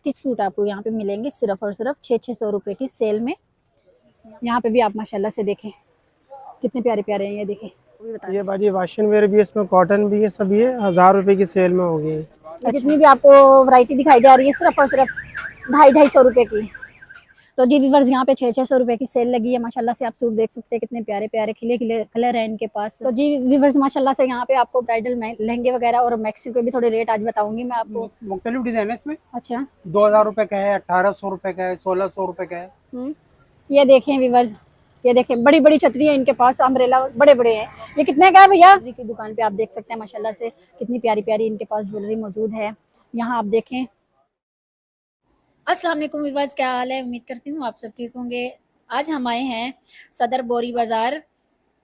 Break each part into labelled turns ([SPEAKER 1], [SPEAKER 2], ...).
[SPEAKER 1] Stitch suit आपको यहाँ पे मिलेंगे सिर्फ और सिर्फ 600 रुपये की सेल में। यहाँ पे भी आप माशाल्लाह से देखें कितने प्यारे प्यारे हैं, ये देखें।
[SPEAKER 2] ये बाजी वाशन वेयर भी है, इसमें कॉटन भी है, सब ये 1000 रुपए की सेल में होगी।
[SPEAKER 1] जितनी भी आपको वैरायटी दिखाई जा रही है सिर्फ और सिर्फ 250-250 रुपये की। तो जी व्यूअर्स यहाँ पे 600 रुपये की सेल लगी है। माशाल्लाह से आप सूट देख सकते हैं कितने प्यारे प्यारे खिले खिले कलर है इनके पास। तो जी व्यूअर्स माशाल्लाह से यहाँ पे आपको ब्राइडल लहंगे वगैरह और मैक्सी के भी थोड़े रेट आज बताऊंगी मैं आपको।
[SPEAKER 2] मुख्तलिफ डिजाइन है इसमें।
[SPEAKER 1] अच्छा,
[SPEAKER 2] 2000 रुपए का है, 1800 रुपए का है, 1600 रुपए का है।
[SPEAKER 1] ये देखें व्यूअर्स, ये देखें बड़ी बड़ी छतरी है इनके पास, अम्ब्रेला बड़े बड़े हैं। ये कितने का है भैया? की दुकान पे आप देख सकते हैं माशाल्लाह से कितनी प्यारी प्यारी इनके पास ज्वेलरी मौजूद है। यहाँ आप देखें। अस्सलाम वालेकुम व्यूअर्स, क्या हाल है? उम्मीद करती हूँ आप सब ठीक होंगे। आज हम आए हैं सदर बोरी बाजार।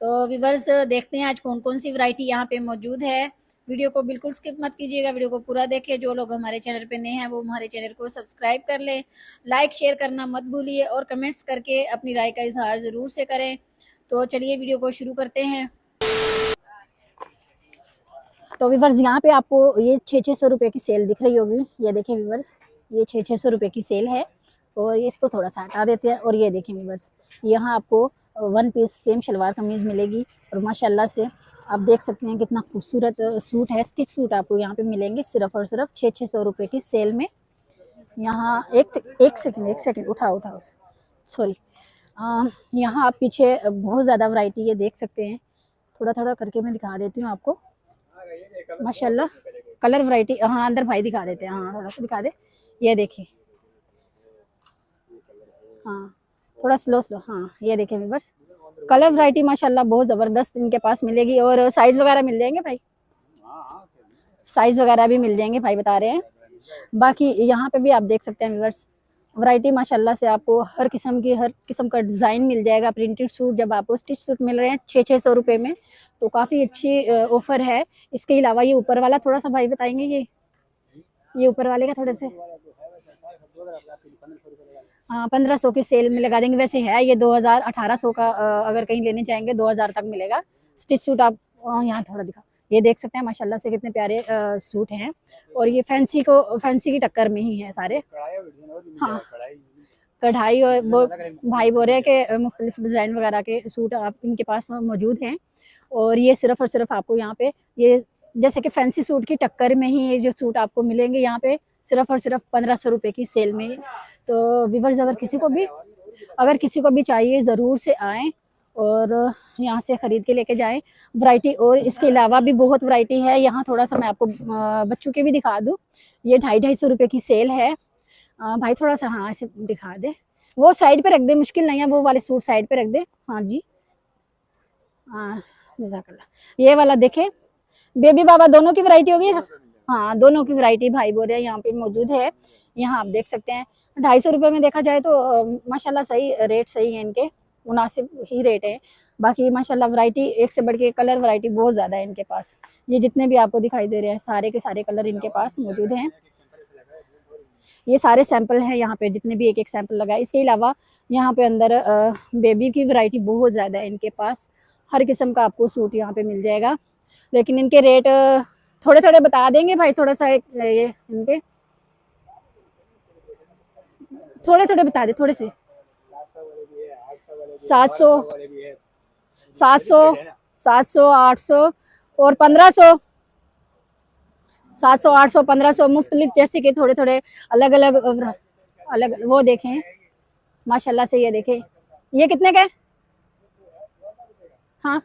[SPEAKER 1] तो व्यूअर्स देखते हैं आज कौन कौन सी वैरायटी यहाँ पे मौजूद है। वीडियो को बिल्कुल स्किप मत कीजिएगा, वीडियो को पूरा देखें। जो लोग हमारे चैनल पे नए हैं वो हमारे चैनल को सब्सक्राइब कर लें, लाइक शेयर करना मत भूलिए और कमेंट्स करके अपनी राय का इजहार ज़रूर से करें। तो चलिए वीडियो को शुरू करते हैं। तो व्यूअर्स यहाँ पे आपको ये 600 रुपये की सेल दिख रही होगी। ये देखें व्यूअर्स, ये 600 रुपये की सेल है और इसको थोड़ा सा हटा देते हैं। और ये देखें व्यूअर्स, यहाँ आपको 1 पीस सेम शलवार कमीज़ मिलेगी और माशाल्लाह से आप देख सकते हैं कितना खूबसूरत सूट है। स्टिच सूट आपको यहाँ पे मिलेंगे सिर्फ और सिर्फ 600 रुपये की सेल में। यहाँ एक सेकंड उठाओ सॉरी। यहाँ आप पीछे बहुत ज़्यादा वैरायटी ये देख सकते हैं। थोड़ा थोड़ा करके मैं दिखा देती हूँ आपको। माशाल्लाह कलर वैरायटी। हाँ अंदर भाई दिखा देते हैं, हाँ थोड़ा सा दिखा दे। ये देखिए, हाँ थोड़ा स्लो। हाँ ये देखें व्यूअर्स, कलर वैरायटी माशाल्लाह बहुत ज़बरदस्त इनके पास मिलेगी। और साइज़ वगैरह मिल जाएंगे भाई, साइज़ वगैरह भी मिल जाएंगे भाई बता रहे हैं। बाकी यहाँ पे भी आप देख सकते हैं व्यूअर्स, वैरायटी माशाल्लाह से आपको हर किस्म का डिज़ाइन मिल जाएगा। प्रिंटेड सूट जब आपको स्टिच सूट मिल रहे हैं 600 रुपये में तो काफ़ी अच्छी ऑफ़र है। इसके अलावा ये ऊपर वाला थोड़ा सा भाई बताएंगे, ये ऊपर वाले का थोड़े से। हाँ 1500 की सेल में लगा देंगे। वैसे है ये 2000-1800 का, अगर कहीं लेने जाएंगे 2000 तक मिलेगा स्टिच सूट। आप यहाँ थोड़ा दिखा, ये देख सकते हैं माशाल्लाह से कितने प्यारे सूट हैं। और ये फैंसी की टक्कर में ही है सारे। हाँ कढ़ाई, और वो भाई बोल रहे हैं कि मुख्तलिफ डिज़ाइन वगैरह के सूट आप इनके पास मौजूद हैं। और ये सिर्फ और सिर्फ आपको यहाँ पे ये जैसे कि फैंसी सूट की टक्कर में ही ये जो सूट आपको मिलेंगे यहाँ पे सिर्फ और सिर्फ 1500 रुपये की सेल में। तो व्यूअर्स अगर किसी को भी चाहिए ज़रूर से आएँ और यहाँ से ख़रीद के लेके जाएं वैरायटी। और इसके अलावा भी बहुत वैरायटी है। यहाँ थोड़ा सा मैं आपको बच्चों के भी दिखा दूँ। ये 250-250 रुपये की सेल है। भाई थोड़ा सा हाँ ऐसे दिखा दे, वो साइड पे रख दे, मुश्किल नहीं है, वो वाले सूट साइड पे रख दे। हाँ जी, हाँ जज़ाकल्लाह। ये वाला देखे बेबी बाबा, दोनों की वैरायटी होगी। हाँ दोनों की वैरायटी भाई बोल रहे हैं यहाँ पे मौजूद है। यहाँ आप देख सकते हैं 250 रुपये में देखा जाए तो माशाल्लाह सही रेट सही है इनके, मुनासिब ही रेट है। बाकी माशाल्लाह वैरायटी एक से बढ़ के कलर वैरायटी बहुत ज़्यादा है इनके पास। ये जितने भी आपको दिखाई दे रहे हैं सारे के सारे कलर इनके पास मौजूद हैं। ये सारे सैंपल हैं यहाँ पे, जितने भी एक सैंपल लगा है। इसके अलावा यहाँ पे अंदर बेबी की वैरायटी बहुत ज़्यादा है इनके पास। हर किस्म का आपको सूट यहाँ पे मिल जाएगा, लेकिन इनके रेट थोड़े थोड़े बता देंगे भाई। थोड़ा सा ये इनके थोड़े बता दे, थोड़े से 700, 800 और 1500। 700, 800, 1500 मुख्तलिफ, जैसे कि थोड़े थोड़े अलग अलग वो देखें माशाल्लाह से। ये देखें ये कितने का है? हाँ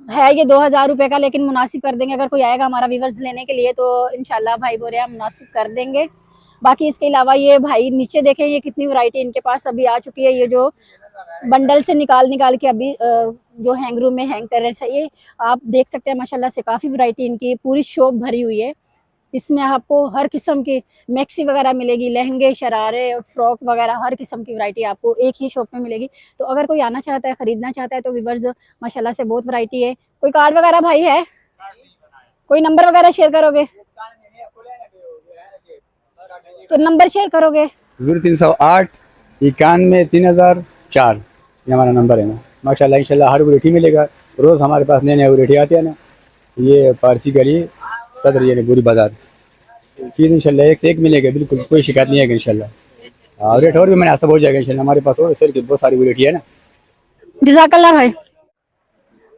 [SPEAKER 1] है ये 2000 रुपये का, लेकिन मुनासिब कर देंगे। अगर कोई आएगा हमारा व्यूअर्स लेने के लिए तो इंशाल्लाह भाई बोल रहे हैं मुनासिब कर देंगे। बाकी इसके अलावा ये भाई नीचे देखें, ये कितनी वैरायटी इनके पास अभी आ चुकी है। ये जो बंडल से निकाल के अभी जो हैंगरूम में हैंग कर रहे हैं, ये आप देख सकते हैं माशाल्लाह से काफ़ी वैरायटी इनकी पूरी शॉप भरी हुई है। इसमें आपको हर किस्म की मैक्सी वगैरह मिलेगी, लहंगे, शरारे, फ्रॉक वगैरह हर किस्म की वैरायटी आपको एक ही शॉप में मिलेगी। तो अगर कोई आना चाहता है, ख़रीदना चाहता है तो व्यूअर्स माशाल्लाह से बहुत वैरायटी है। कोई कार्ड वगैरह भाई है? कोई नंबर वगैरह शेयर करोगे तो नंबर शेयर करोगे?
[SPEAKER 3] 0308 91 3004 ये हमारा नंबर है ना। माशाल्लाह इंशाल्लाह हर वैरायटी मिलेगा। रोज़ हमारे पास नए नए वैरायटी आते हैं ना। ये पारसी गली सदर ये बोरी बाजार। चीज़ इंशाल्लाह एक से एक मिलेगा, बिल्कुल कोई शिकायत नहीं है इंशाल्लाह। और रेट और भी मुनासिब हो जाएगा इंशाल्लाह, हमारे पास और सर की बहुत सारी वैरायटी है ना।
[SPEAKER 1] जज़ाकल्लाह भाई।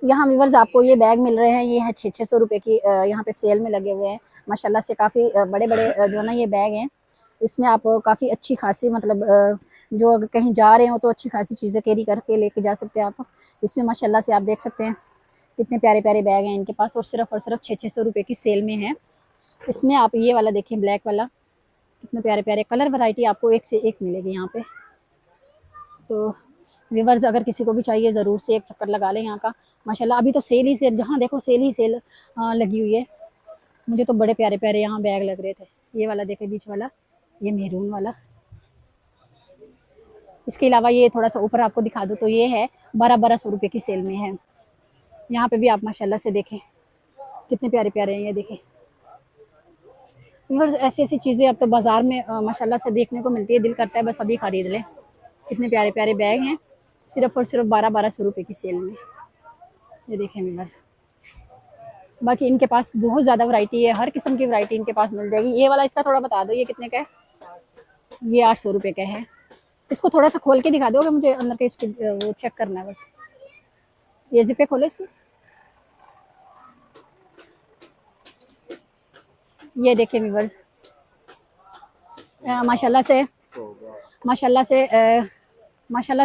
[SPEAKER 1] यहाँ व्यूअर्स आपको ये बैग मिल रहे हैं, ये है 600 रुपये की, यहाँ पे सेल में लगे हुए हैं माशाल्लाह से। काफ़ी बड़े बड़े जो है ना ये बैग हैं, इसमें आप काफ़ी अच्छी खासी मतलब जो अगर कहीं जा रहे हो तो अच्छी खासी चीज़ें कैरी करके लेके जा सकते हैं आप। इसमें माशाल्लाह से आप देख सकते हैं कितने प्यारे प्यारे बैग हैं इनके पास, और सिर्फ 600 रुपये की सेल में है। इसमें आप ये वाला देखें, ब्लैक वाला, कितने प्यारे प्यारे कलर वैरायटी आपको एक से एक मिलेगी यहाँ पे। तो व्यूअर्स अगर किसी को भी चाहिए ज़रूर से एक चक्कर लगा लें यहाँ का। माशाल्लाह अभी तो सेल ही सेल, जहाँ देखो सेल ही सेल लगी हुई है। मुझे तो बड़े प्यारे प्यारे यहाँ बैग लग रहे थे। ये वाला देखे बीच वाला, ये मेहरून वाला। इसके अलावा ये थोड़ा सा ऊपर आपको दिखा दूँ तो ये है 1200 रुपये की सेल में है। यहाँ पे भी आप माशाल्लाह से देखें कितने प्यारे प्यारे हैं, ये देखें व्यूअर्स। ऐसी ऐसी चीज़ें अब तो बाज़ार में माशाल्लाह से देखने को मिलती है, दिल करता है बस अभी ख़रीद लें। कितने प्यारे प्यारे बैग हैं, सिर्फ और सिर्फ 1200 रुपये की सेल में, ये देखें व्यूअर्स। बाकी इनके पास बहुत ज़्यादा वैरायटी है, हर किस्म की वैरायटी इनके पास मिल जाएगी। ये वाला इसका थोड़ा बता दो, ये कितने का है? ये 800 रुपये का है। इसको थोड़ा सा खोल के दिखा दोगे मुझे, अंदर के इसके वो चेक करना है बस। ये जिपे खोलो इसकी, ये देखें व्यूअर्स। माशाल्लाह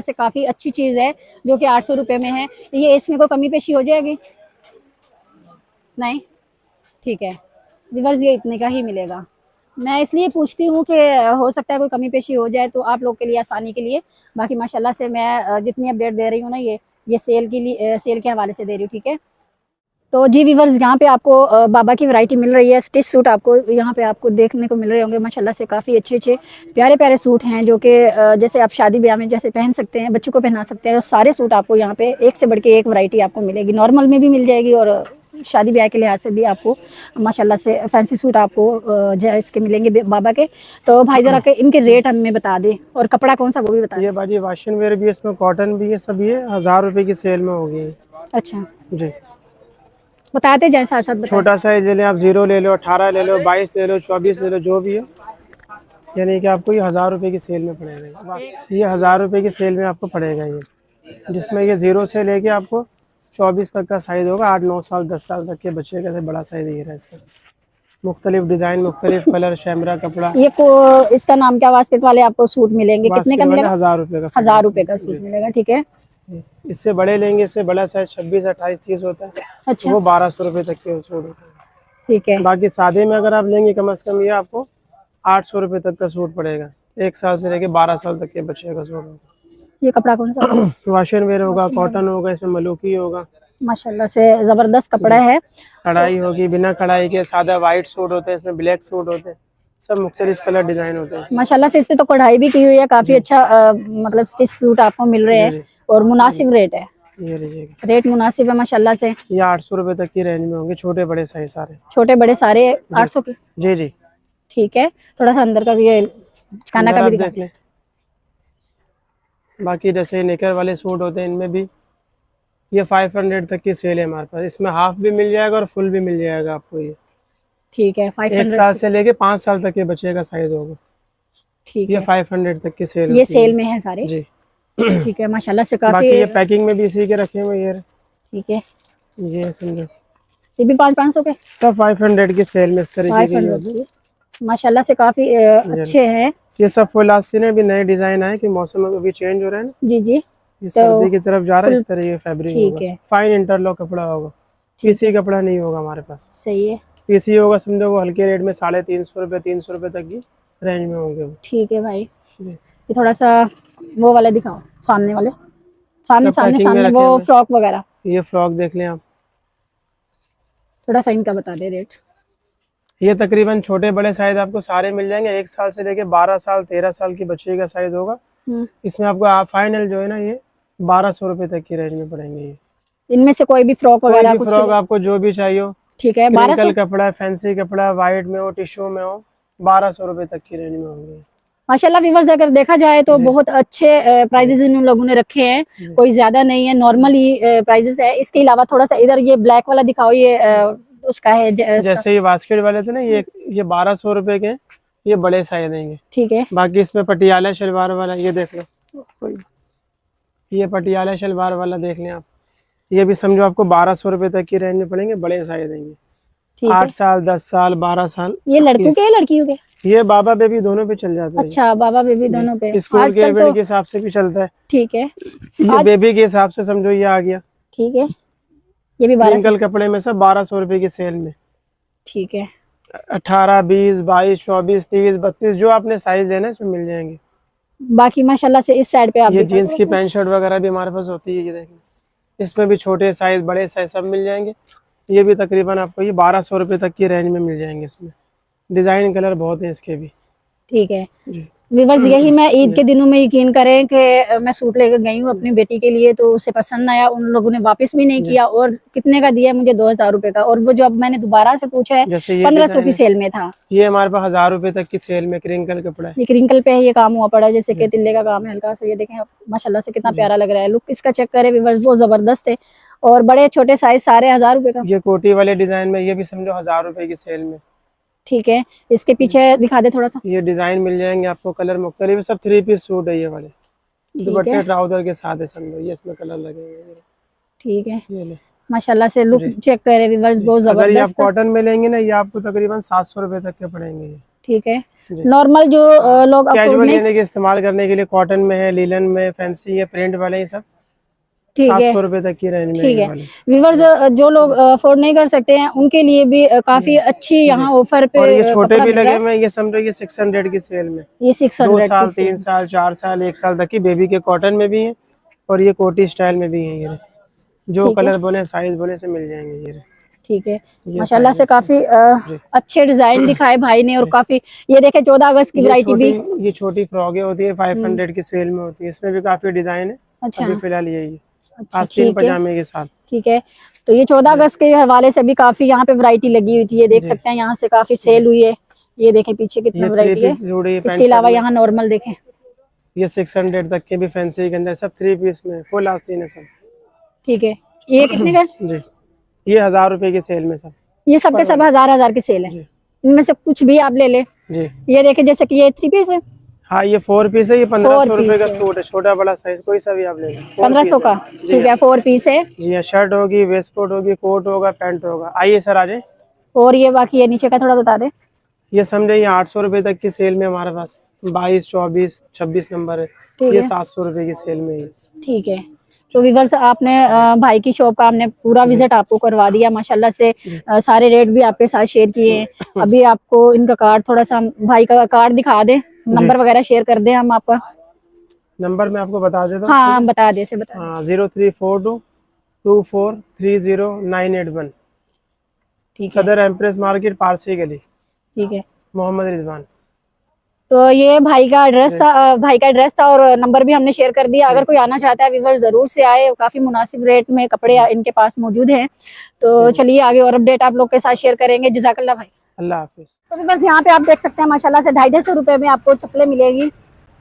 [SPEAKER 1] से काफ़ी अच्छी चीज़ है जो कि 800 रुपये में है। ये इसमें कोई कमी पेशी हो जाएगी? नहीं, ठीक है व्यूअर्स, ये इतने का ही मिलेगा। मैं इसलिए पूछती हूँ कि हो सकता है कोई कमी पेशी हो जाए तो आप लोग के लिए आसानी के लिए। बाकी माशाल्लाह से मैं जितनी अपडेट दे रही हूँ ना ये सेल के लिए, सेल के हवाले से दे रही हूँ, ठीक है। तो जी व्यूअर्स, यहाँ पे आपको बाबा की वैरायटी मिल रही है। स्टिच सूट आपको यहाँ पे आपको देखने को मिल रहे होंगे माशाल्लाह से। काफ़ी अच्छे अच्छे प्यारे प्यारे सूट हैं जो कि जैसे आप शादी ब्याह में जैसे पहन सकते हैं, बच्चों को पहना सकते हैं। और सारे सूट आपको यहाँ पे एक से बढ़ के एक वैरायटी आपको मिलेगी। नॉर्मल में भी मिल जाएगी और शादी ब्याह के लिहाज से भी आपको माशाल्लाह से फैंसी सूट आपको इसके मिलेंगे बाबा के। तो भाई ज़रा के इनके रेट हमें बता दें और कपड़ा कौन सा वो भी बता दें।
[SPEAKER 2] ये बाजी वाशन वेयर भी है, इसमें कॉटन भी है, सब ये 1000 रुपये की सेल में होगी।
[SPEAKER 1] अच्छा
[SPEAKER 2] जी,
[SPEAKER 1] बताते जाए साथ साथ बताएं।
[SPEAKER 2] छोटा साइज ले लें आप, 0 ले लो, 18 ले लो, 22 ले लो, 24 ले लो, जो भी है, यानी कि आपको ये 1000 रुपये की सेल में पड़ेगा। ये 1000 रुपये की सेल में आपको पड़ेगा ये, जिसमें ये 0 से लेके आपको 24 तक का साइज होगा। 8, 9 साल 10 साल तक के बच्चे का बड़ा साइज ये है इसका। मुख्तलिफ डिजाइन, मुख्तलिफ कलर, शैमरा कपड़ा।
[SPEAKER 1] ये को इसका नाम क्या, बास्केट वाले आपको सूट मिलेंगे, कितने का मिलेगा?
[SPEAKER 2] 1000 रुपये का।
[SPEAKER 1] 1000 रुपये का सूट मिलेगा, ठीक है।
[SPEAKER 2] इससे बड़े लेंगे, इससे बड़ा साइज 26, 28, 30 होता है।
[SPEAKER 1] अच्छा,
[SPEAKER 2] वो 1200 रुपये तक के सूट होते हैं,
[SPEAKER 1] ठीक है।
[SPEAKER 2] बाकी सादे में अगर आप लेंगे कम से कम ये आपको 800 रुपये तक का सूट पड़ेगा। 1 साल से लेके 12 साल तक के बच्चे का सूट होगा।
[SPEAKER 1] ये कपड़ा कौन सा होगा?
[SPEAKER 2] वाशन वेयर होगा, कॉटन होगा, इसमें मलूकी होगा।
[SPEAKER 1] माशाल्लाह से जबरदस्त कपड़ा है।
[SPEAKER 2] कढ़ाई होगी, बिना कढ़ाई के सादा वाइट सूट होते हैं, इसमें ब्लैक सूट होते हैं, सब मुख्तलिफ कलर डिजाइन होते हैं।
[SPEAKER 1] माशाल्लाह से इसमें तो कढ़ाई भी की हुई है, काफी अच्छा मतलब स्टिच सूट आपको मिल रहे हैं और मुनासिब रेट है।
[SPEAKER 2] ये लीजिएगा,
[SPEAKER 1] रेट मुनासिब है माशाल्लाह से।
[SPEAKER 2] ये 800 रुपये तक की रेंज में होंगे, छोटे बड़े साइज सारे।
[SPEAKER 1] छोटे बड़े सारे 800 के,
[SPEAKER 2] जी जी,
[SPEAKER 1] ठीक है। थोड़ा सा अंदर का भी ये खाना का भी
[SPEAKER 2] देख लें। बाकी जैसे नेकर वाले सूट होते हैं, इनमें भी ये 500 तक की सेल है हमारे पास। इसमें हाफ भी मिल जाएगा और फुल भी मिल जाएगा आपको ये,
[SPEAKER 1] ठीक है।
[SPEAKER 2] 1
[SPEAKER 1] 500
[SPEAKER 2] साल से लेके 5 साल तक के बच्चे का साइज होगा,
[SPEAKER 1] ठीक
[SPEAKER 2] ये
[SPEAKER 1] है।
[SPEAKER 2] 500 तक की सेल।
[SPEAKER 1] ये सेल में है सारे,
[SPEAKER 2] जी,
[SPEAKER 1] ठीक है माशाल्लाह से।
[SPEAKER 2] बाकी
[SPEAKER 1] काफी
[SPEAKER 2] ये पैकिंग में भी इसी के रखे हुए ये,
[SPEAKER 1] ठीक है।
[SPEAKER 2] ये समझो,
[SPEAKER 1] ये भी 500 के,
[SPEAKER 2] सब 500 की सेल में इस तरीके की।
[SPEAKER 1] 500 माशाल्लाह से काफी अच्छे हैं।
[SPEAKER 2] ये सब फुल आस्तीन है, भी नए डिजाइन आए कि मौसम अभी चेंज हो रहा है ना,
[SPEAKER 1] जी जी,
[SPEAKER 2] ये सर्दी की तरफ जा रहा है। इस तरह ये फैब्रिक
[SPEAKER 1] ठीक
[SPEAKER 2] होगा,
[SPEAKER 1] है।
[SPEAKER 2] फाइन इंटरलॉक कपड़ा होगा, पीसी कपड़ा नहीं होगा हमारे पास।
[SPEAKER 1] सही है,
[SPEAKER 2] पीसी होगा समझो वो हल्के रेट में 350 रुपये 300 रुपये तक की रेंज में होंगे वो।
[SPEAKER 1] ठीक है भाई।
[SPEAKER 2] जी।
[SPEAKER 1] ये थोड़ा सा वो वाले दिखाओ, सामने वाले, सामने
[SPEAKER 2] सब
[SPEAKER 1] सामने
[SPEAKER 2] packing में
[SPEAKER 1] सामने
[SPEAKER 2] रखे
[SPEAKER 1] वो
[SPEAKER 2] हुए।
[SPEAKER 1] फ्रॉक वगैरह,
[SPEAKER 2] ये फ्रॉक देख लें आप,
[SPEAKER 1] थोड़ा सा इनका बता दे रेट।
[SPEAKER 2] ये तकरीबन छोटे बड़े साइज आपको सारे मिल जाएंगे। 1 साल से लेके 12 साल 13 साल की बच्चे का साइज होगा। इसमें आपको फाइनल जो है ना ये 1200 रुपये तक की रेंज में पड़ेंगे। ये
[SPEAKER 1] इनमें से कोई भी फ्रॉक वगैरह कुछ
[SPEAKER 2] फ्रॉक आपको जो भी चाहिए हो,
[SPEAKER 1] ठीक है। 1200
[SPEAKER 2] कपड़ा, फैंसी कपड़ा, वाइट में हो, टिश्यू में हो, 1200 रुपये तक की रेंज में होंगे।
[SPEAKER 1] माशाल्लाह व्यूअर्स, अगर देखा जाए तो बहुत अच्छे प्राइजेस इन लोगों ने रखे हैं, कोई ज्यादा नहीं है, नॉर्मल ही प्राइजेस है। इसके अलावा थोड़ा सा इधर ये ब्लैक वाला दिखाओ, ये उसका है
[SPEAKER 2] जैसे ये बास्केट वाले थे ना, ये 1200 रुपए के हैं, ये बड़े साइज देंगे।
[SPEAKER 1] ठीक है।
[SPEAKER 2] बाकी इसमें पटियाला शलवार वाला ये देख लो, ये पटियाला शलवार वाला देख लें आप, ये भी समझो आपको 1200 रुपए तक की रेंज में पड़ेंगे, बड़े साइज देंगे।
[SPEAKER 1] ठीक
[SPEAKER 2] 8
[SPEAKER 1] है।
[SPEAKER 2] साल 10 साल 12 साल।
[SPEAKER 1] ये लड़कों के लड़कियों के?
[SPEAKER 2] ये बाबा बेबी दोनों पे चल जाता है।
[SPEAKER 1] अच्छा, बाबा बेबी दोनों पे।
[SPEAKER 2] स्कूल के
[SPEAKER 1] आजकल
[SPEAKER 2] इवेंट
[SPEAKER 1] तो
[SPEAKER 2] के हिसाब से भी चलता है।
[SPEAKER 1] ठीक है।
[SPEAKER 2] ये बेबी के हिसाब से समझो ये आ गया।
[SPEAKER 1] ठीक है, ये भी 1200।
[SPEAKER 2] ट्विंकल कपड़े में सब 1200 रुपए की सेल में।
[SPEAKER 1] ठीक है।
[SPEAKER 2] 18 20 22 24 30 32 जो आपने साइज लेना है इसमें मिल जाएंगे।
[SPEAKER 1] बाकी माशाल्लाह से इस साइड पे आप
[SPEAKER 2] ये
[SPEAKER 1] दिखाओ
[SPEAKER 2] जीन्स की
[SPEAKER 1] थोड़ा सा।
[SPEAKER 2] पैंट शर्ट वगैरह भी हमारे पास होती है, ये देखें, इसमें भी छोटे साइज बड़े साइज सब मिल जाएंगे। ये भी तकरीबन आपको ये 1200 रुपए तक की रेंज में मिल जाएंगे। इसमें डिजाइन कलर बहुत है इसके भी।
[SPEAKER 1] ठीक है
[SPEAKER 2] जी।
[SPEAKER 1] व्यूअर्स, यही मैं ईद के दिनों में यकीन करें कि मैं सूट लेकर गई हूँ अपनी बेटी के लिए, तो उसे पसंद आया, उन लोगों ने वापस भी नहीं किया, और कितने का दिया मुझे 2000 रुपए का। और वो जो अब मैंने दोबारा से पूछा है
[SPEAKER 2] जैसे ये
[SPEAKER 1] 1500 की सेल में था।
[SPEAKER 2] ये हमारे पास 1000 रुपए तक की सेल में क्रिंकल कपड़ा है।
[SPEAKER 1] ये क्रिंकल पे ये काम हुआ पड़ा है, जैसे कि तिल्ले का काम है हल्का सा। ये देखें माशाल्लाह से कितना प्यारा लग रहा है। लुक इसका चेक करें व्यूअर्स, बहुत जबरदस्त है। और बड़े छोटे साइज सारे 1000 रुपए का।
[SPEAKER 2] ये कोटी वाले डिजाइन में, ये भी समझो 1000 रुपए की सेल में।
[SPEAKER 1] ठीक है, इसके पीछे दिखा दे थोड़ा सा।
[SPEAKER 2] ये डिजाइन मिल जाएंगे आपको, कलर मुख्तलिफ, सब 3 पीस सूट है ये वाले। दुपट्टे ट्राउजर के साथ है समझो, ये इसमें कलर लगेंगे।
[SPEAKER 1] ठीक है,
[SPEAKER 2] ये ले,
[SPEAKER 1] माशाल्लाह से लुक चेक करें व्यूअर्स, बहुत
[SPEAKER 2] अगर ये आप
[SPEAKER 1] जबरदस्त है।
[SPEAKER 2] कॉटन में लेंगे ना, ये आपको तकरीबन 700 रुपए तक के पड़ेंगे ये।
[SPEAKER 1] ठीक है,
[SPEAKER 2] जी।
[SPEAKER 1] नॉर्मल जो लोग अफोर्ड
[SPEAKER 2] कैजुअल
[SPEAKER 1] नहीं,
[SPEAKER 2] लेने के इस्तेमाल करने के लिए कॉटन में है, लीलन में, फैंसी है, प्रिंट वाले ये सब
[SPEAKER 1] ठीक है
[SPEAKER 2] 700 रुपए तक की रेंज में
[SPEAKER 1] ठीक
[SPEAKER 2] ये
[SPEAKER 1] है
[SPEAKER 2] वाले।
[SPEAKER 1] व्यूअर्स, जो लोग अफोर्ड नहीं कर सकते हैं उनके लिए भी काफी अच्छी यहाँ ऑफर पे
[SPEAKER 2] और ये छोटे
[SPEAKER 1] कपड़ा
[SPEAKER 2] भी
[SPEAKER 1] मिल रहा
[SPEAKER 2] लगे
[SPEAKER 1] है।
[SPEAKER 2] हुए हैं, ये समझो ये 600 की सेल में।
[SPEAKER 1] ये
[SPEAKER 2] 2
[SPEAKER 1] 600
[SPEAKER 2] साल
[SPEAKER 1] की
[SPEAKER 2] 3 साल 4 साल 1 साल तक की बेबी के कॉटन में भी है, और ये कोटी स्टाइल में भी है। ये जो
[SPEAKER 1] ठीक है।
[SPEAKER 2] कलर बोले साइज बोले से मिल जाएंगे ये।
[SPEAKER 1] ठीक है,
[SPEAKER 2] ये
[SPEAKER 1] माशाल्लाह से
[SPEAKER 2] साइज
[SPEAKER 1] काफी अच्छे डिजाइन दिखाए भाई ने, और काफी ये देखे 14 अगस्त की वैरायटी भी।
[SPEAKER 2] ये छोटी फ्रॉकें होती है 500 की सेल में होती है, इसमें भी काफी डिजाइन है।
[SPEAKER 1] अच्छा
[SPEAKER 2] अभी फिलहाल यही
[SPEAKER 1] अच्छा,
[SPEAKER 2] आस्तीन
[SPEAKER 1] ठीक है
[SPEAKER 2] पजामे के साथ।
[SPEAKER 1] ठीक है। तो ये 14 अगस्त के हवाले से भी काफी यहाँ पे वैरायटी लगी हुई थी, ये देख सकते हैं यहाँ से काफी सेल हुई है। ये देखें पीछे कितना
[SPEAKER 2] ये 3
[SPEAKER 1] वैरायटी है।
[SPEAKER 2] पीस जोड़ी है,
[SPEAKER 1] इसके अलावा यहाँ नॉर्मल देखें,
[SPEAKER 2] ये 600 तक के भी फैंसी के अंदर सब 3 पीस में फुल आस्तीन है सब।
[SPEAKER 1] ठीक है, ये कितने का?
[SPEAKER 2] जी, ये 1000 रुपए की सेल में सब।
[SPEAKER 1] ये सबके सब 1000 की सेल है।
[SPEAKER 2] जी।
[SPEAKER 1] इनमें से कुछ भी आप ले ले।
[SPEAKER 2] जी
[SPEAKER 1] ये देखें जैसे कि ये 3 पीस है,
[SPEAKER 2] हाँ, ये 4 पीस है, ये 1500 रुपए का
[SPEAKER 1] पीस है।
[SPEAKER 2] सूट है, छोटा बड़ा साइज कोई सा भी आप ले लें।
[SPEAKER 1] 1500 का। ठीक है, 4 पीस है।
[SPEAKER 2] जी हाँ, शर्ट होगी, वेस्ट कोट होगी, कोट होगा, पैंट होगा। आइए सर आ जाए।
[SPEAKER 1] और ये बाकी ये नीचे का थोड़ा बता दे।
[SPEAKER 2] ये समझे ये 800 रुपए तक की सेल में हमारे पास 22 24 26 नंबर है।
[SPEAKER 1] ठीक
[SPEAKER 2] ये
[SPEAKER 1] है।
[SPEAKER 2] 700 रुपए की सेल में है।
[SPEAKER 1] ठीक है, तो व्यूअर्स आपने भाई की शॉप का हमने पूरा विजिट आपको करवा दिया माशाल्लाह से। सारे रेट भी आपके साथ शेयर किए हैं। अभी आपको इनका कार्ड थोड़ा सा भाई का कार्ड दिखा दे, नंबर वगैरह शेयर कर दे हम आपका।
[SPEAKER 2] नंबर मैं आपको बता देता हूँ।
[SPEAKER 1] हाँ बता दे, से बता दे।
[SPEAKER 2] हाँ, 0342 2430 981।
[SPEAKER 1] ठीक है
[SPEAKER 2] सदर एम्प्रेस मार्केट, पारसी गली,
[SPEAKER 1] ठीक है।
[SPEAKER 2] मोहम्मद रिजवान।
[SPEAKER 1] तो ये भाई का एड्रेस था और नंबर भी हमने शेयर कर दिया। अगर कोई आना चाहता है व्यूअर जरूर से आए, काफी मुनासिब रेट में कपड़े इनके पास मौजूद हैं। तो चलिए आगे और अपडेट आप लोग के साथ शेयर करेंगे। जज़ाकल्लाह भाई।
[SPEAKER 2] अल्लाह हाफिज।
[SPEAKER 1] तो व्यूअर्स यहाँ पे आप देख सकते हैं माशाल्लाह से 250 रुपए में आपको चप्पलें मिलेगी।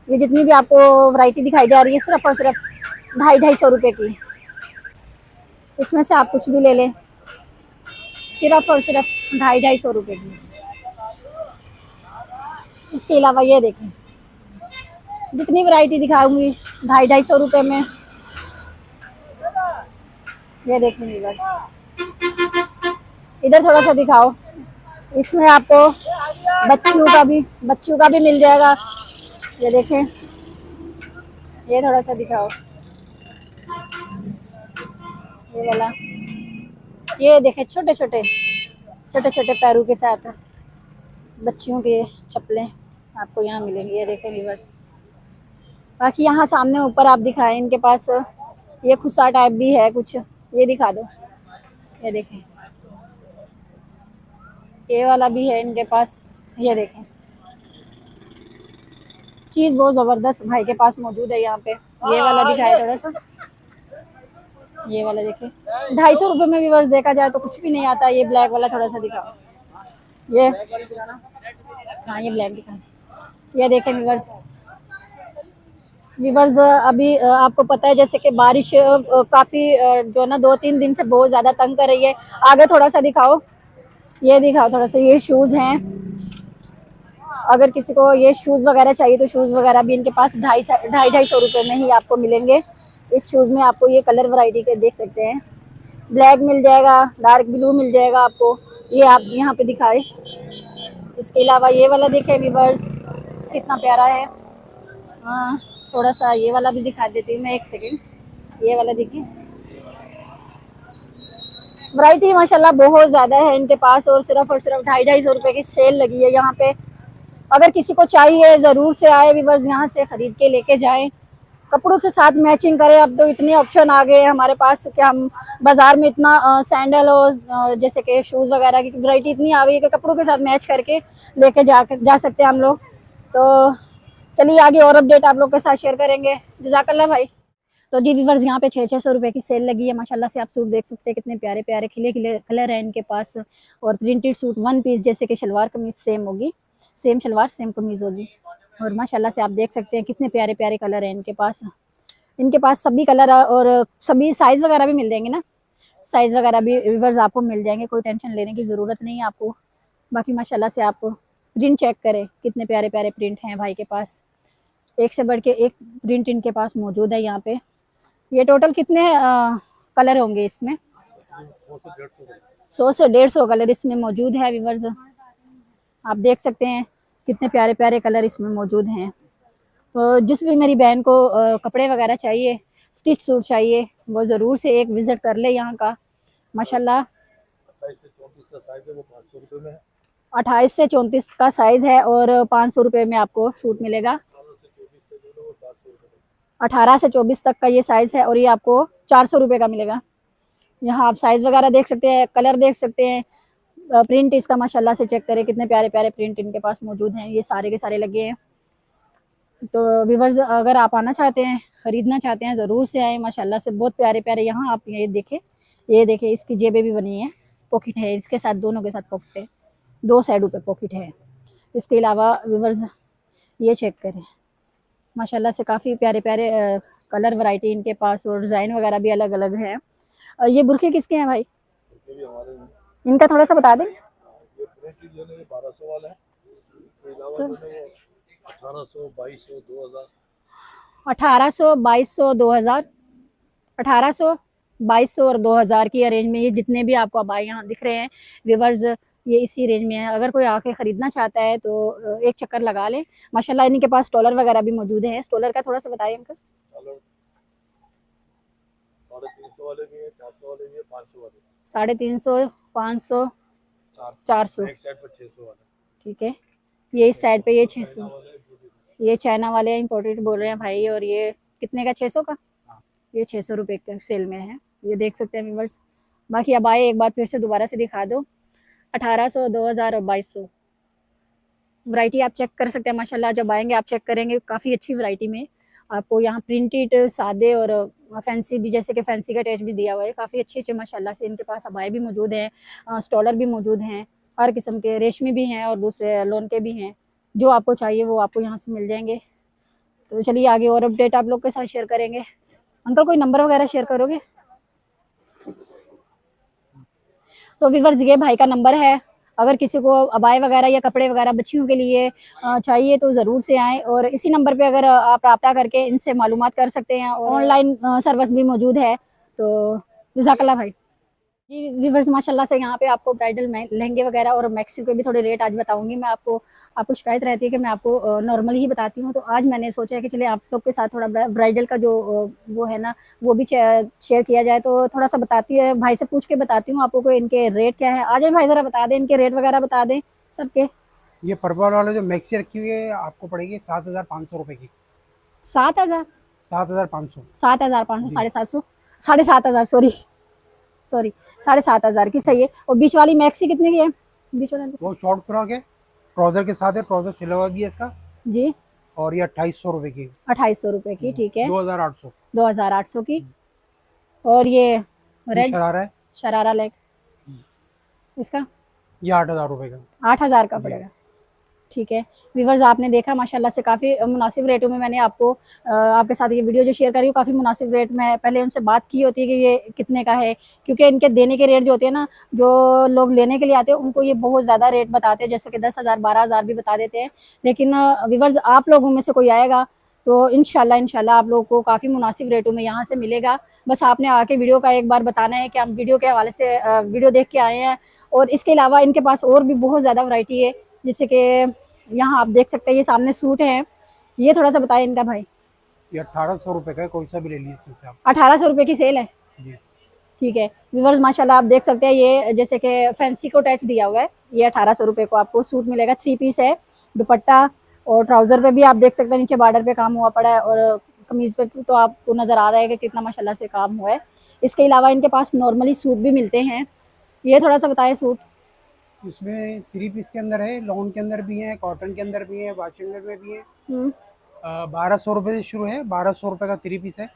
[SPEAKER 1] ये जितनी भी आपको वैरायटी दिखाई जा रही है सिर्फ और सिर्फ 250 रुपए की। इसमें से आप कुछ भी ले लें, सिर्फ और सिर्फ 250 रुपए की। इसके अलावा ये देखें जितनी वैरायटी दिखाऊंगी 250 रुपए में। ये देखें व्यूअर्स, इधर थोड़ा सा दिखाओ। इसमें आपको बच्चों का भी मिल जाएगा। ये देखें, ये थोड़ा सा दिखाओ, ये वाला। ये देखें छोटे छोटे पैरों के साथ बच्चियों के चप्पलें आपको यहाँ मिलेंगी। ये देखें व्यूअर्स। बाकी यहाँ सामने ऊपर आप दिखाएं, इनके पास ये खुस्सा टाइप भी है कुछ, ये दिखा दो। ये देखें, ये वाला भी है इनके पास। ये देखें, चीज बहुत जबरदस्त भाई के पास मौजूद है यहाँ पे। ये वाला दिखाए थोड़ा सा, ये वाला देखें 250 रुपए में व्यूअर्स देखा जाए तो कुछ भी नहीं आता। ये ब्लैक वाला थोड़ा सा दिखाओ, ये हाँ ये ब्लैक दिखा। ये देखें व्यूअर्स अभी आपको पता है जैसे कि बारिश काफी जो ना 2-3 दिन से बहुत ज्यादा तंग कर रही है। आगे थोड़ा सा दिखाओ, ये दिखाओ थोड़ा सा, ये शूज़ हैं। अगर किसी को ये शूज़ वगैरह चाहिए तो शूज़ वगैरह भी इनके पास 250 रुपये में ही आपको मिलेंगे। इस शूज़ में आपको ये कलर वैरायटी के देख सकते हैं, ब्लैक मिल जाएगा, डार्क ब्लू मिल जाएगा आपको, ये आप यहाँ पे दिखाए। इसके अलावा ये वाला देखें व्यूअर्स, कितना प्यारा है। हाँ, थोड़ा सा ये वाला भी दिखा देती हूँ मैं, एक सेकेंड। ये वाला देखिए, वैरायटी माशाल्लाह बहुत ज़्यादा है इनके पास, और सिर्फ 250 रुपये की सेल लगी है यहाँ पे। अगर किसी को चाहिए ज़रूर से आए व्यूअर्स, यहाँ से ख़रीद के लेके जाएं, कपड़ों के साथ मैचिंग करें। अब तो इतने ऑप्शन आ गए हैं हमारे पास कि हम बाज़ार में इतना सैंडल और जैसे कि शूज़ वगैरह की वैरायटी इतनी आ गई है कि कपड़ों के साथ मैच करके लेके जा सकते हैं हम लोग। तो चलिए आगे और अपडेट आप लोग के साथ शेयर करेंगे। जज़ाकल्लाह भाई। तो जी व्यूअर्स, यहाँ पे 600 रुपये की सेल लगी है माशाल्लाह से। आप सूट देख सकते हैं, कितने प्यारे प्यारे खिले खिले कलर हैं इनके पास, और प्रिंटेड सूट वन पीस, जैसे कि शलवार कमीज सेम होगी, सेम शलवार सेम कमीज होगी। और माशाल्लाह से आप देख सकते हैं कितने प्यारे प्यारे कलर हैं इनके पास। इनके पास सभी कलर और सभी साइज़ वगैरह भी मिल जाएंगे ना, साइज़ वगैरह भी व्यूअर्स आपको मिल जाएंगे, कोई टेंशन लेने की ज़रूरत नहीं है आपको। बाकी माशाल्लाह से आप प्रिंट चेक करें, कितने प्यारे प्यारे प्रिंट हैं भाई के पास, एक से बढ़ के एक प्रिंट इनके पास मौजूद है यहाँ पे। ये टोटल कितने कलर होंगे इसमें? 100 से 150 कलर इसमें मौजूद है व्यूअर्स। आप देख सकते हैं कितने प्यारे प्यारे कलर इसमें मौजूद हैं। तो जिस भी मेरी बहन को कपड़े वगैरह चाहिए, स्टिच सूट चाहिए, वो ज़रूर से एक विज़िट कर ले यहाँ का। माशाल्लाह
[SPEAKER 4] 28 से 34 का साइज है, वो 500 रुपये में है।
[SPEAKER 1] 28 से 34 का साइज़ है और 500 रुपये में आपको सूट मिलेगा। 18 से 24 तक का ये साइज़ है और ये आपको 400 रुपये का मिलेगा। यहाँ आप साइज़ वगैरह देख सकते हैं, कलर देख सकते हैं, प्रिंट इसका माशाल्लाह से चेक करें, कितने प्यारे प्यारे प्रिंट इनके पास मौजूद हैं। ये सारे के सारे लगे हैं। तो व्यूअर्स, अगर आप आना चाहते हैं, ख़रीदना चाहते हैं, ज़रूर से आएँ। माशाल्लाह से बहुत प्यारे प्यारे यहाँ आप ये देखें, इसकी जेबें भी बनी हैं, पॉकेट है इसके साथ, दोनों के साथ पॉकेट है, दो साइडों पे पॉकेट है। इसके अलावा व्यूअर्स ये चेक करें, माशाल्लाह से काफ़ी प्यारे प्यारे कलर वैरायटी इनके पास, और डिज़ाइन वगैरह भी अलग अलग है। ये बुरखे किसके हैं भाई?
[SPEAKER 4] ये भी हमारे हैं।
[SPEAKER 1] इनका थोड़ा सा बता दें।
[SPEAKER 4] ये प्रिंटेड जो है 1200 वाला है। इसके अलावा
[SPEAKER 1] तो
[SPEAKER 4] जो है वो 1800, 2200, 2000।
[SPEAKER 1] 1800, 2200, 2000, 1800, 2200 और 2000 की रेंज में ये जितने भी आपको अब यहाँ दिख रहे हैं व्यूअर्स, ये इसी रेंज में है। अगर कोई आके ख़रीदना चाहता है तो एक चक्कर लगा ले। माशाल्लाह इनके पास स्टॉलर वगैरह भी मौजूद है। स्टॉलर का थोड़ा सा बताइए अंकल।
[SPEAKER 4] 350 वाले भी हैं, 400 वाले भी हैं, 500 वाले।
[SPEAKER 1] 350, 500, 400,
[SPEAKER 4] एक साइड पर 600 वाला।
[SPEAKER 1] ठीक है। ये इस साइड पे ये 600, ये चाइना वाले इम्पोर्टेड बोल रहे हैं भाई। और ये कितने का? 600 का। ये 600 रुपये के सेल में है, ये देख सकते हैं व्यूअर्स। बाकी अब आए एक बार फिर से दोबारा से दिखा दो। 1800, 2000 और 2200 वैरायटी आप चेक कर सकते हैं। माशाल्लाह जब आएंगे आप चेक करेंगे, काफ़ी अच्छी वैरायटी में आपको यहाँ प्रिंटेड, सादे और फैंसी भी, जैसे कि फैंसी का टच भी दिया हुआ है। काफ़ी अच्छे अच्छे माशाल्लाह से इनके पास अबाए भी मौजूद हैं, स्टॉलर भी मौजूद हैं, हर किस्म के, रेशमी भी हैं और दूसरे लोन के भी हैं। जो आपको चाहिए वो आपको यहाँ से मिल जाएंगे। तो चलिए आगे और अपडेट आप लोग के साथ शेयर करेंगे। अंकल कोई नंबर वगैरह शेयर करोगे? तो व्यूअर्स ये भाई का नंबर है। अगर किसी को अबाए वगैरह या कपड़े वगैरह बच्चियों के लिए चाहिए तो ज़रूर से आएँ, और इसी नंबर पे अगर आप रब्ता करके इनसे मालूमात कर सकते हैं, और ऑनलाइन सर्विस भी मौजूद है। तो जज़ाकल्लाह भाई। जी व्यूअर्स, माशाल्लाह से यहाँ पे आपको ब्राइडल लहंगे वगैरह और मैक्सी के भी थोड़े रेट आज बताऊंगी मैं आपको। शिकायत रहती है कि मैं आपको नॉर्मल ही बताती हूँ, तो आज मैंने सोचा है कि चलिए आप लोग के साथ थोड़ा ब्राइडल का जो वो है ना, वो भी शेयर किया जाए। तो थोड़ा सा बताती है, भाई से पूछ के बताती हूँ आपको को इनके रेट क्या है। आ जाए भाई, ज़रा बता दें इनके रेट वगैरह, बता दें सबके।
[SPEAKER 5] ये पर्पल वाला जो मैक्सी रखी हुई है आपको पड़ेगी 7500 रुपये की।
[SPEAKER 1] 7000,
[SPEAKER 5] 7500,
[SPEAKER 1] 7500, 750, 7500, सॉरी 7500 की, सही है। और बीच वाली मैक्सी कितने की है? बीच वाला
[SPEAKER 5] वो शॉर्ट फ्रॉक है, ट्राउजर के साथ है, ट्राउजर सिला हुआ भी है इसका।
[SPEAKER 1] जी,
[SPEAKER 5] और ये 2800 रुपये की।
[SPEAKER 1] 2800 रुपये की, ठीक है।
[SPEAKER 5] 2800,
[SPEAKER 1] 2800 की। और ये रेड
[SPEAKER 5] शरारा है,
[SPEAKER 1] शरारा लेग, इसका
[SPEAKER 5] ये 8000 रुपये का।
[SPEAKER 1] 8000 का पड़ेगा। ठीक है व्यूवर्स, आपने देखा माशाल्लाह से काफ़ी मुनासिब रेटों में मैंने आपको आपके साथ ये वीडियो जो शेयर कर रही हूँ, काफ़ी मुनासिब रेट में पहले उनसे बात की होती है कि ये कितने का है, क्योंकि इनके देने के रेट जो होते हैं ना, जो लोग लेने के लिए आते हैं उनको ये बहुत ज़्यादा रेट बताते हैं, जैसे कि 10,000 12,000 भी बता देते हैं। लेकिन व्यूवर्स, आप लोगों में से कोई आएगा तो इंशाल्लाह आप लोगों को काफ़ी मुनासिब रेटों में यहाँ से मिलेगा। बस आपने आके वीडियो का एक बार बताना है कि हम वीडियो के हवाले से वीडियो देख के आए हैं। और इसके अलावा इनके पास और भी बहुत ज़्यादा वैरायटी है, जैसे कि यहाँ आप देख सकते हैं ये सामने सूट हैं। ये थोड़ा सा बताएं इनका भाई।
[SPEAKER 5] ये 1800 रुपये का है, कोई सा भी ले लीजिए इसमें से आप।
[SPEAKER 1] 1800 रुपये की सेल है
[SPEAKER 5] जी।
[SPEAKER 1] ठीक है व्यूवर्स, माशाल्लाह आप देख सकते हैं ये जैसे कि फैंसी को टच दिया हुआ है। ये 1800 रुपये को आपको सूट मिलेगा। 3 पीस है, दुपट्टा और ट्राउज़र पे भी आप देख सकते हैं नीचे बॉर्डर पे काम हुआ पड़ा है, और कमीज़ पे तो आपको नज़र आ रहा है कि कितना माशाल्लाह से काम हुआ है। इसके अलावा इनके पास नॉर्मली सूट भी मिलते हैं। ये थोड़ा सा बताएं सूट।
[SPEAKER 5] इसमें 3 पीस के अंदर है, लॉन के अंदर भी है, कॉटन के अंदर भी है, वाशिंग में भी है। 1200 रुपये से शुरू है। 1200 रुपये का 3 पीस है,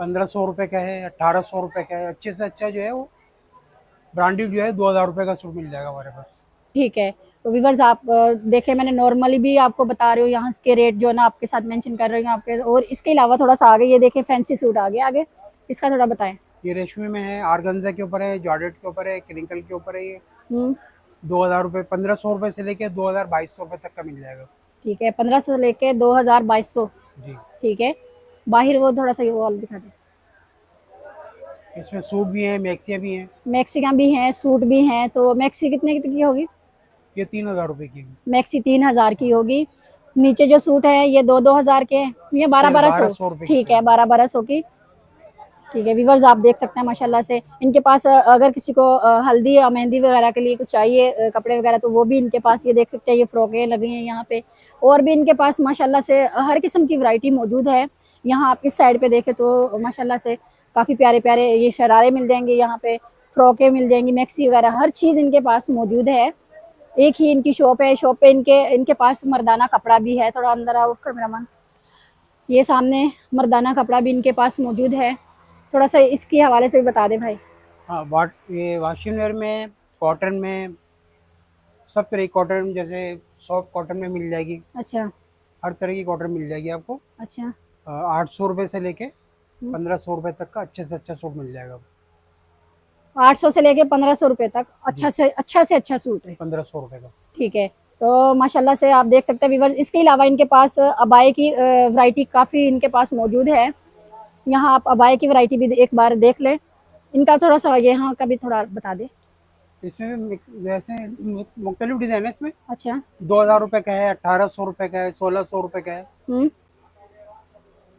[SPEAKER 5] 1500 रुपये का है, 1800 रुपये का है। अच्छे से अच्छा जो है वो ब्रांडेड जो है 2000 रुपये का सूट मिल जाएगा हमारे पास।
[SPEAKER 1] ठीक है तो व्यूवर्स, आप देखें मैंने नॉर्मली भी आपको बता रही हूँ यहाँ के रेट जो है ना आपके साथ मेंशन कर रही हूँ आपके। और इसके अलावा थोड़ा सा आगे ये देखें फैंसी सूट आगे इसका थोड़ा बताएं।
[SPEAKER 5] ये रेशमी में है, आर्गेन्जा के ऊपर है, जॉर्जेट के ऊपर है, क्रिंकल के ऊपर है। ये 2000 रुपये, 1500 रुपये से लेके 2200 रुपये तक का मिल जाएगा।
[SPEAKER 1] ठीक है 1500 से लेके 2200
[SPEAKER 5] जी।
[SPEAKER 1] ठीक है। बाहर वो थोड़ा सा ये वॉल दिखा दें।
[SPEAKER 5] इसमें सूट भी हैं, मैक्सियाँ भी हैं।
[SPEAKER 1] मैक्सियाँ भी हैं, सूट भी हैं। तो मैक्सी कितने की होगी?
[SPEAKER 5] ये 3000 रुपये की।
[SPEAKER 1] मैक्सी 3000 की होगी। नीचे जो सूट है ये 2-2 हज़ार के हैं, ये 1200
[SPEAKER 5] रुपये।
[SPEAKER 1] ठीक है 1200 की। ठीक है व्यूवर्स, आप देख सकते हैं माशाल्लाह से इनके पास अगर किसी को हल्दी या मेहंदी वगैरह के लिए कुछ चाहिए कपड़े वगैरह, तो वो भी इनके पास ये देख सकते हैं। ये फ्रॉकें लगी हैं यहाँ पे, और भी इनके पास माशाल्लाह से हर किस्म की वैरायटी मौजूद है। यहाँ आप इस साइड पे देखें तो माशाल्लाह से काफ़ी प्यारे प्यारे ये शरारे मिल जाएंगे, यहाँ पे फ्रॉकें मिल जाएंगी, मैक्सी वगैरह हर चीज़ इनके पास मौजूद है। एक ही इनकी शॉप है, शॉप पे इनके पास मर्दाना कपड़ा भी है। थोड़ा अंदर आओ कैमरामैन, ये सामने मर्दाना कपड़ा भी इनके पास मौजूद है। थोड़ा सा इसके हवाले से भी बता दे भाई।
[SPEAKER 5] हाँ, ये वाशिंग वेयर में, कॉटन में, सब तरह की कॉटन, जैसे सॉफ्ट कॉटन में मिल जाएगी।
[SPEAKER 1] अच्छा,
[SPEAKER 5] हर तरह की कॉटन मिल जाएगी आपको।
[SPEAKER 1] अच्छा
[SPEAKER 5] 800 रुपये से लेके 1500 रुपये तक का अच्छे से अच्छा सूट मिल जाएगा।
[SPEAKER 1] 800 से लेके 1500 रुपये तक अच्छा से अच्छा सूट है
[SPEAKER 5] 1500 रुपये का।
[SPEAKER 1] ठीक है तो माशाल्लाह से आप देख सकते हैं व्यूअर्स। इसके अलावा इनके पास अबाए की वैरायटी काफ़ी इनके पास मौजूद है। यहाँ आप अबाए की वैरायटी भी एक बार देख लें। इनका थोड़ा सा यहाँ का भी थोड़ा बता दें।
[SPEAKER 5] इसमें भी जैसे मुख्तलिफ डिज़ाइन है इसमें।
[SPEAKER 1] अच्छा
[SPEAKER 5] 2000 रुपये का है, 1800 रुपये का है, 1600 रुपये का है।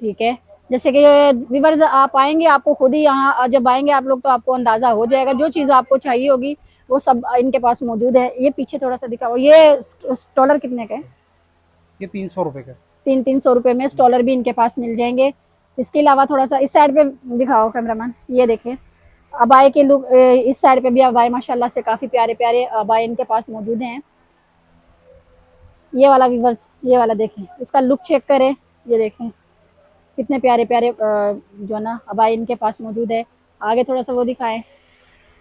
[SPEAKER 1] ठीक है, जैसे कि व्यूअर्स आप आएंगे, आपको खुद ही यहाँ जब आएंगे आप लोग तो आपको अंदाज़ा हो जाएगा। जो चीज़ आपको चाहिए होगी वो सब इनके पास मौजूद है। ये पीछे थोड़ा सा दिखाओ, ये स्टॉलर कितने का है?
[SPEAKER 5] ये 300 रुपये का।
[SPEAKER 1] 300 रुपये में स्टॉलर भी इनके पास मिल जाएंगे। इसके अलावा थोड़ा सा इस साइड पे दिखाओ कैमरामैन, ये देखें अबाए के लुक। इस साइड पे भी अबाए माशाल्लाह से काफ़ी प्यारे प्यारे अबाए इनके पास मौजूद हैं। ये वाला व्यूअर्स, ये वाला देखें, इसका लुक चेक करें, ये देखें कितने प्यारे प्यारे जो ना अबाए इनके पास मौजूद है। आगे थोड़ा सा वो दिखाएं,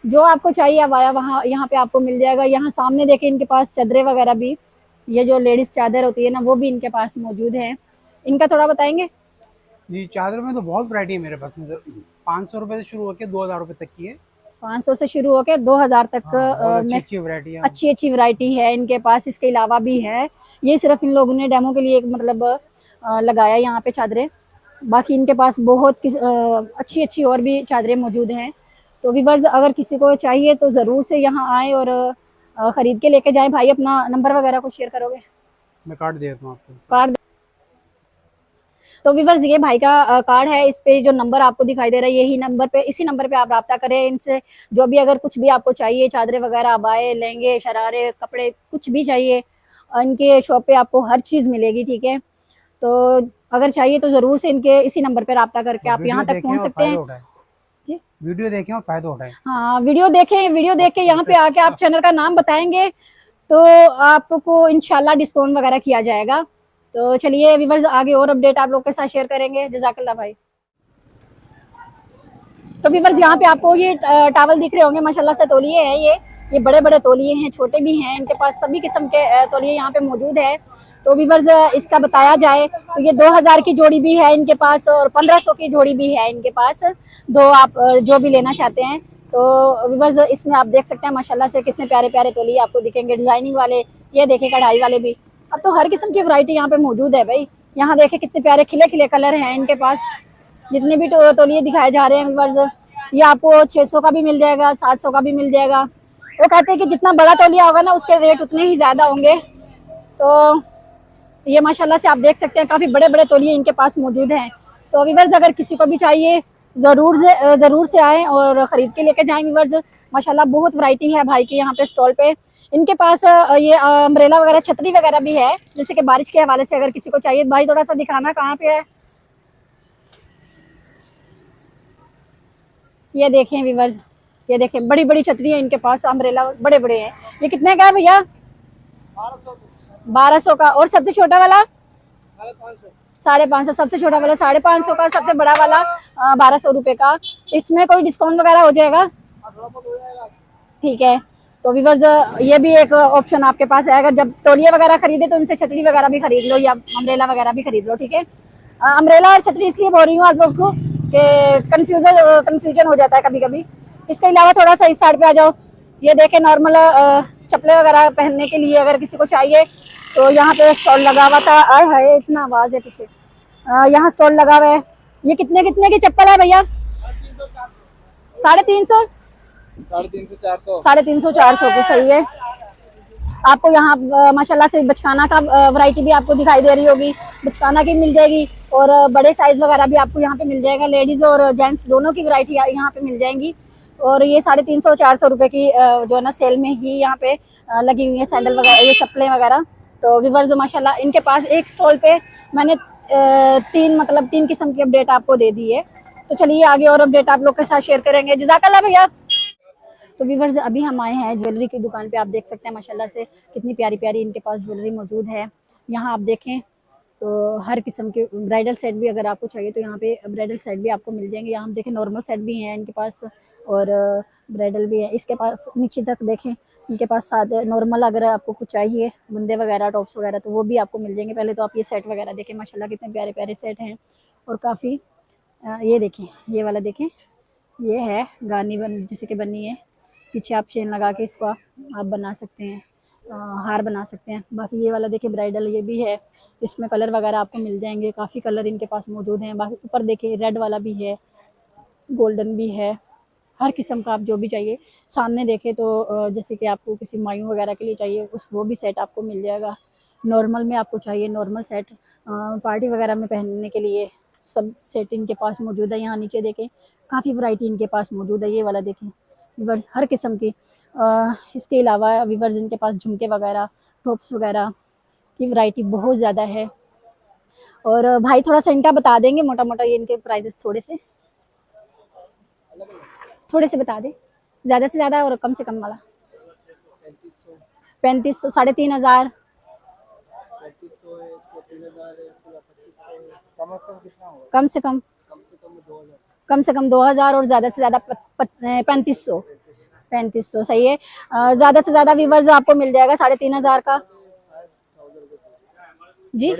[SPEAKER 1] जो आपको चाहिए अबाया वहाँ यहाँ पे आपको मिल जाएगा। यहाँ सामने देखें इनके पास चादरें वगैरह भी, ये जो लेडीज़ चादर होती है ना वो भी इनके पास मौजूद है। इनका थोड़ा बताएंगे।
[SPEAKER 5] जी, चादर में तो बहुत वैरायटी है मेरे पास। 500 रुपये से शुरू होकर 2000 रुपये तक की है।
[SPEAKER 1] 500 से शुरू होकर 2000 तक
[SPEAKER 5] अच्छी वैरायटी है।
[SPEAKER 1] अच्छी वैरायटी है इनके पास। इसके अलावा भी है, ये सिर्फ इन लोगों ने डेमो के लिए एक मतलब लगाया यहाँ पे चादरें। बाकी इनके पास बहुत अच्छी और भी चादरें मौजूद हैं। तो व्यूअर्स अगर किसी को चाहिए तो ज़रूर से यहाँ आए और ख़रीद के लेके जाएं। भाई अपना नंबर वगैरह को शेयर करोगे?
[SPEAKER 5] मैं कार्ड दे देता हूँ आपको।
[SPEAKER 1] कार्ड। तो व्यूअर्स ये भाई का कार्ड है, इस पे जो नंबर आपको दिखाई दे रहा है यही नंबर पे, इसी नंबर पे आप रब्ता करें इनसे। जो भी अगर कुछ भी आपको चाहिए, चादरें वगैरह, अबाए, लहंगे, शरारे, कपड़े, कुछ भी चाहिए, इनके शॉप पे आपको हर चीज़ मिलेगी। ठीक है, तो अगर चाहिए तो ज़रूर से इनके इसी नंबर पे रब्ता करके आप यहाँ तक पहुँच सकते हैं। जी,
[SPEAKER 5] वीडियो देखें और फायदा उठाएं।
[SPEAKER 1] हाँ वीडियो देखें, वीडियो देख के यहाँ पे आके आप चैनल का नाम बताएंगे तो आपको इंशाल्लाह डिस्काउंट वगैरह किया जाएगा। तो चलिए व्यूअर्स आगे और अपडेट आप लोग के साथ शेयर करेंगे। जज़ाकल्लाह भाई। तो व्यूअर्स यहाँ पे आपको ये टावल दिख रहे होंगे माशाल्लाह से तौलिए हैं। ये बड़े बड़े तौलिए हैं, छोटे भी हैं, इनके पास सभी किस्म के तौलिए यहाँ पे मौजूद है। तो व्यूअर्स इसका बताया जाए तो ये 2000 की जोड़ी भी है इनके पास और 1500 की जोड़ी भी है इनके पास, दो आप जो भी लेना चाहते हैं। तो व्यूअर्स इसमें आप देख सकते हैं माशाल्लाह से कितने प्यारे प्यारे तौलिए आपको दिखेंगे, डिजाइनिंग वाले, ये देखें कढ़ाई वाले भी। अब तो हर किस्म की वैरायटी यहाँ पे मौजूद है भाई। यहाँ देखें कितने प्यारे खिले खिले कलर हैं इनके पास, जितने भी तौलिए दिखाए जा रहे हैं व्यूअर्स। ये आपको 600 का भी मिल जाएगा, 700 का भी मिल जाएगा। वो कहते हैं कि जितना बड़ा तौलिया होगा ना उसके रेट उतने ही ज्यादा होंगे। तो ये माशाल्लाह से आप देख सकते हैं काफी बड़े बड़े तौलिए इनके पास मौजूद हैं। तो व्यूअर्स अगर किसी को भी चाहिए जरूर से आएँ और खरीद के लेके जाएं व्यूअर्स। माशाल्लाह बहुत वैरायटी है भाई की यहाँ पे स्टॉल पे। इनके पास ये अम्ब्रेला वगैरह, छतरी वगैरह भी है, जैसे कि बारिश के हवाले से अगर किसी को चाहिए। भाई थोड़ा सा दिखाना कहाँ पे है, ये देखें व्यूअर्स, ये देखें बड़ी बड़ी छतरी है इनके पास, अम्ब्रेला बड़े बड़े हैं। ये कितने का है भैया? 1200 का। और सबसे छोटा वाला 550, सबसे छोटा वाला 550 का और सबसे बड़ा वाला 1200 रुपए का। इसमें कोई डिस्काउंट वगैरह हो जाएगा? ठीक है। तो व्यूअर्स ये भी एक ऑप्शन आपके पास है, अगर जब तौलिए वगैरह खरीदे तो उनसे छतरी वगैरह भी खरीद लो या अम्ब्रेला वगैरह भी खरीद लो। ठीक है। अम्ब्रेला और छतरी इसलिए बोल रही हूँ आप लोग को कि कंफ्यूजन हो जाता है कभी कभी। इसके अलावा थोड़ा सा इस साइड पे आ जाओ। ये देखें नॉर्मल चप्पलें वगैरह पहनने के लिए अगर किसी को चाहिए तो यहाँ पे स्टॉल लगा हुआ था। आए हाय इतना आवाज है पीछे। यहाँ स्टॉल लगा हुआ है। ये कितने की चप्पल है भैया? 350, 350, 400 की। सही है। आपको यहाँ माशाल्लाह से बचकाना का वैरायटी भी आपको दिखाई दे रही होगी, बचकाना की मिल जाएगी और बड़े साइज वगैरह भी आपको यहाँ पे मिल जाएगा। लेडीज और जेंट्स दोनों की वैरायटी यहाँ पे मिल जाएंगी। और ये 350, 400 रुपए की जो है ना सेल में ही यहाँ पे लगी हुई है सैंडल वगैरह, ये चप्पलें वगैरह। तो व्यूअर्स माशाल्लाह इनके पास एक स्टॉल पे मैंने 3 किस्म की अपडेट आपको दे दी है। तो चलिए आगे और अपडेट आप लोग के साथ शेयर करेंगे। जज़ाकल्लाह भैया। तो व्यूअर्स अभी हम आए हैं ज्वेलरी की दुकान पे। आप देख सकते हैं माशाल्लाह से कितनी प्यारी प्यारी इनके पास ज्वेलरी मौजूद है। यहाँ आप देखें तो हर किस्म के ब्राइडल सेट भी अगर आपको चाहिए तो यहाँ पे ब्राइडल सेट भी आपको मिल जाएंगे। यहाँ हम देखें नॉर्मल सेट भी हैं इनके पास और ब्राइडल भी है। इसके पास नीचे तक देखें इनके पास सादे नॉर्मल अगर आपको कुछ चाहिए बुंदे वगैरह, टॉप्स वगैरह, तो वो भी आपको मिल जाएंगे। पहले तो आप ये सेट वगैरह देखें माशाल्लाह कितने प्यारे प्यारे सेट हैं और काफ़ी ये देखें, ये वाला देखें, ये है गानी जैसे कि बनी है। पीछे आप चेन लगा के इसको आप बना सकते हैं, हार बना सकते हैं। बाकी ये वाला देखिए ब्राइडल ये भी है, इसमें कलर वगैरह आपको मिल जाएंगे। काफ़ी कलर इनके पास मौजूद हैं। बाकी ऊपर देखिए रेड वाला भी है, गोल्डन भी है, हर किस्म का आप जो भी चाहिए। सामने देखें तो जैसे कि आपको किसी मायूं वगैरह के लिए चाहिए वो भी सेट आपको मिल जाएगा। नॉर्मल में आपको चाहिए नॉर्मल सेट, पार्टी वगैरह में पहनने के लिए सब सेट इनके पास मौजूद है। यहाँ नीचे देखें काफ़ी वैरायटी इनके पास मौजूद है। ये वाला देखें वीवर्स हर किस्म की। इसके अलावा वीवर्स इनके पास झुमके वगैरह, टॉप्स वगैरह की वैरायटी बहुत ज़्यादा है। और भाई थोड़ा सा इनका बता देंगे मोटा मोटा ये इनके प्राइजेस थोड़े से बता दें, ज़्यादा से ज़्यादा और कम से कम वाला। 3500, 3500, कम से कम 2000 और ज़्यादा से ज़्यादा 3500। सही है। ज़्यादा से ज़्यादा व्यूवर्स आपको मिल जाएगा 3500 का जी।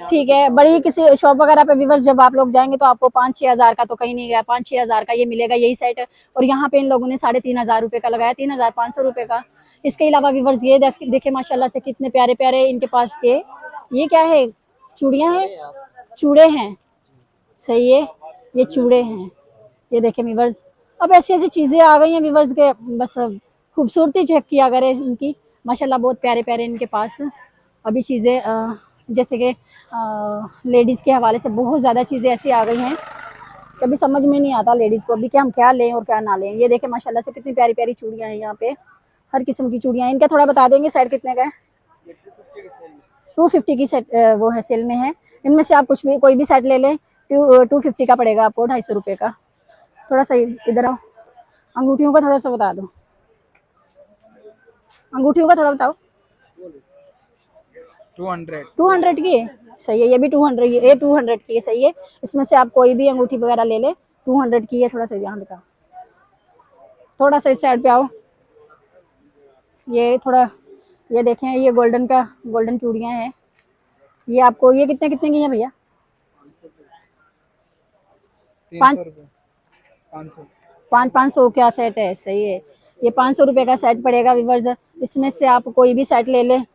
[SPEAKER 1] ठीक है। बड़ी किसी शॉप वगैरह पे व्यूवर्स जब आप लोग जाएंगे तो आपको 5-6 हज़ार का तो कहीं नहीं गया, 5-6 हज़ार का ये मिलेगा यही सेट। और यहाँ पे इन लोगों ने 3500 रुपये का लगाया, 3500 रुपये का। इसके अलावा व्यूवर्स ये देखे माशाल्लाह से कितने प्यारे प्यारे इनके पास के, ये क्या है, चूड़ियाँ हैं, चूड़े हैं। सही है, ये चूड़े हैं। ये देखें व्यूवर्स, अब ऐसी ऐसी चीज़ें आ गई हैं व्यूवर्स के बस खूबसूरती चेक किया करें इनकी। माशाल्लाह बहुत प्यारे प्यारे इनके पास अभी चीज़ें, जैसे कि लेडीज़ के हवाले से बहुत ज़्यादा चीज़ें ऐसी आ गई हैं कभी समझ में नहीं आता लेडीज़ को अभी कि हम क्या लें और क्या ना लें। ये देखें माशाल्लाह से कितनी प्यारी प्यारी चूड़ियाँ हैं यहाँ पे, हर किस्म की चूड़ियाँ। इनका थोड़ा बता देंगे सेट कितने का है? 250 की सेट वो है, सेल में है। इनमें से आप कुछ भी कोई भी सेट ले लें 250 का पड़ेगा आपको, 250 रुपये का। थोड़ा सा इधर आओ, अंगूठियों का थोड़ा सा बता दो, अंगूठियों का थोड़ा बताओ। 200 की है। सही है, ये भी 200, ये 200 की है। सही है। इसमें से आप कोई भी अंगूठी वगैरह ले ले, 200 की है। थोड़ा सा यहाँ दिखाओ, थोड़ा सा इस साइड पे आओ, ये थोड़ा, ये देखें, ये गोल्डन चूड़ियाँ हैं। ये आपको, ये कितने कितने की हैं भैया? 500 क्या सेट है? सही है। ये 500 रुपये का सेट पड़ेगा व्यूअर्स। इसमें से आप कोई भी सेट ले लें।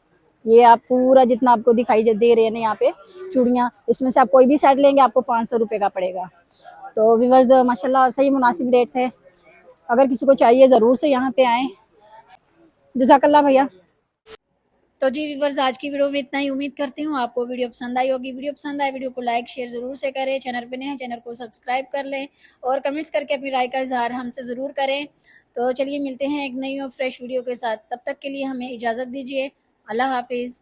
[SPEAKER 1] ये आप पूरा जितना आपको दिखाई दे रहे हैं ना यहाँ पे चूड़ियाँ, इसमें से आप कोई भी सेट लेंगे आपको 500 रुपये का पड़ेगा। तो व्यूअर्स माशाल्लाह सही मुनासिब रेट थे। अगर किसी को चाहिए ज़रूर से यहाँ पे आएँ। जज़ाकल्लाह भैया। तो जी व्यूअर्स, आज की वीडियो में इतना ही। उम्मीद करती हूँ आपको वीडियो पसंद आई होगी। वीडियो पसंद आए वीडियो को लाइक शेयर ज़रूर से करें। चैनल पे नए हैं चैनल को सब्सक्राइब कर लें और कमेंट्स करके अपनी राय का इजहार हमसे ज़रूर करें। तो चलिए मिलते हैं एक नई और फ्रेश वीडियो के साथ। तब तक के लिए हमें इजाज़त दीजिए। अल्लाह हाफिज़।